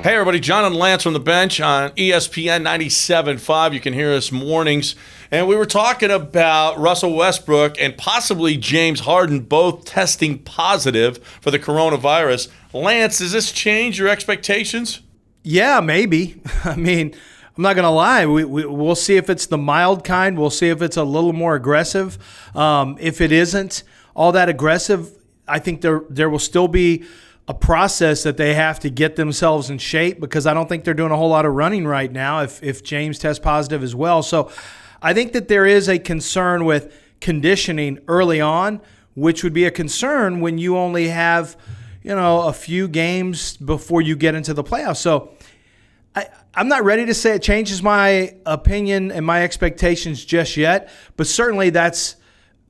Hey, everybody. John and Lance from the bench on ESPN 97.5. You can hear us mornings. And we were talking about Russell Westbrook and possibly James Harden both testing positive for the coronavirus. Lance, does this change your expectations? Yeah, maybe. I mean, I'm not going to lie. We'll see if it's the mild kind. We'll see if it's a little more aggressive. If it isn't all that aggressive, I think there will still be a process that they have to get themselves in shape, because I don't think they're doing a whole lot of running right now if James tests positive as well. So I think that there is a concern with conditioning early on, which would be a concern when you only have, a few games before you get into the playoffs. So I'm not ready to say it changes my opinion and my expectations just yet, but certainly that's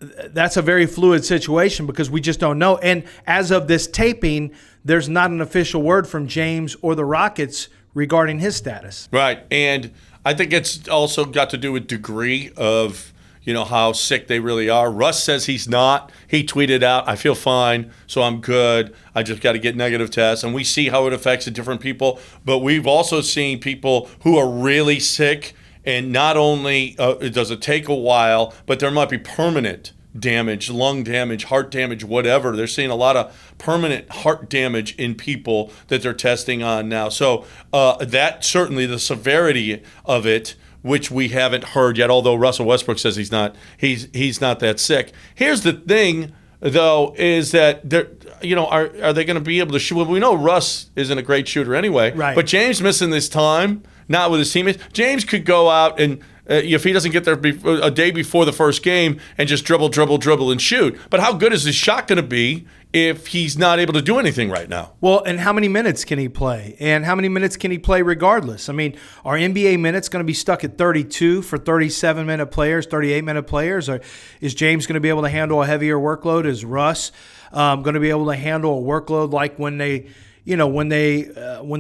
a very fluid situation because we just don't know. And as of this taping, there's not an official word from James or the Rockets regarding his status. Right. And I think it's also got to do with degree of, how sick they really are. Russ says he's not. He tweeted out, I feel fine, so I'm good. I just got to get negative tests. And we see how it affects the different people. But we've also seen people who are really sick. And not only does it take a while, but there might be permanent damage, lung damage, heart damage, whatever. They're seeing a lot of permanent heart damage in people that they're testing on now. So that certainly the severity of it, which we haven't heard yet, although Russell Westbrook says he's not that sick. Here's the thing, though, is that are they going to be able to shoot? Well, we know Russ isn't a great shooter anyway, right. But James missing this time, not with his teammates. James could go out and if he doesn't get there a day before the first game and just dribble and shoot. But how good is his shot going to be if he's not able to do anything right now? Well, and how many minutes can he play? And how many minutes can he play regardless? I mean, are NBA minutes going to be stuck at 32 for 37-minute players, 38-minute players? Or is James going to be able to handle a heavier workload? Is Russ going to be able to handle a workload like when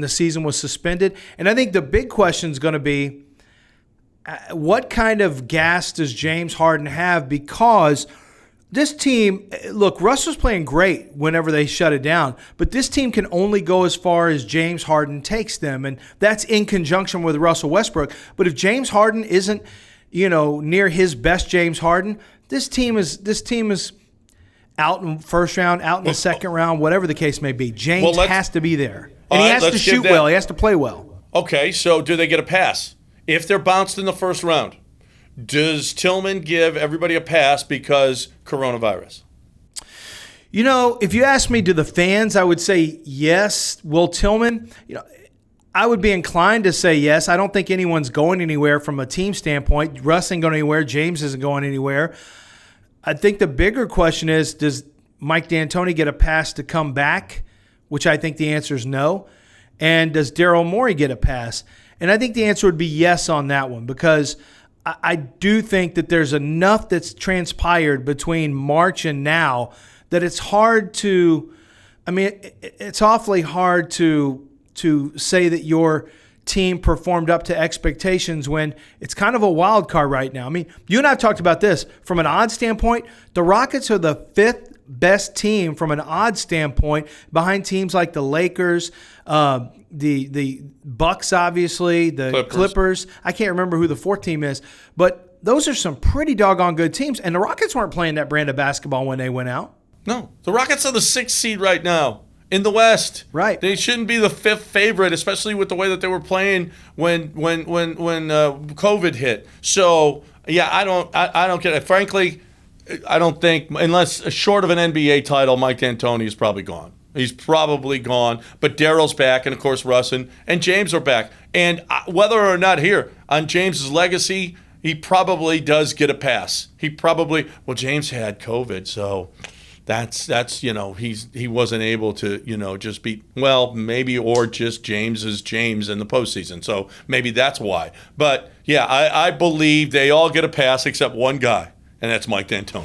the season was suspended? And I think the big question is going to be, what kind of gas does James Harden have? Because this team, look, Russ was playing great whenever they shut it down, but this team can only go as far as James Harden takes them, and that's in conjunction with Russell Westbrook. But if James Harden isn't, near his best James Harden, this team is out in first round, out in the second round, whatever the case may be. James has to be there, and he has to shoot well. He has to play well. Okay, so do they get a pass? If they're bounced in the first round, does Tillman give everybody a pass because coronavirus? If you ask me, to the fans, I would say yes. Will Tillman, I would be inclined to say yes. I don't think anyone's going anywhere from a team standpoint. Russ ain't going anywhere. James isn't going anywhere. I think the bigger question is, does Mike D'Antoni get a pass to come back? Which I think the answer is no. And does Daryl Morey get a pass? And I think the answer would be yes on that one, because I do think that there's enough that's transpired between March and now that it's hard to – it's awfully hard to say that your team performed up to expectations when it's kind of a wild card right now. I mean, you and I have talked about this. From an odds standpoint, the Rockets are the fifth best team from an odds standpoint behind teams like the Lakers, the Bucks, obviously, the Clippers. I can't remember who the fourth team is, but those are some pretty doggone good teams. And the Rockets weren't playing that brand of basketball when they went out. No, the Rockets are the 6th seed right now in the West. Right. They shouldn't be the 5th favorite, especially with the way that they were playing when COVID hit. So yeah, I don't get it. Frankly, I don't think, unless short of an NBA title, Mike D'Antoni is probably gone. He's probably gone. But Daryl's back, and of course Russ and James are back. And whether or not here on James's legacy, he probably does get a pass. James had COVID, so that's he wasn't able to just beat, maybe, or just James is James in the postseason. So maybe that's why. But yeah, I believe they all get a pass except one guy. And that's Mike D'Antoni.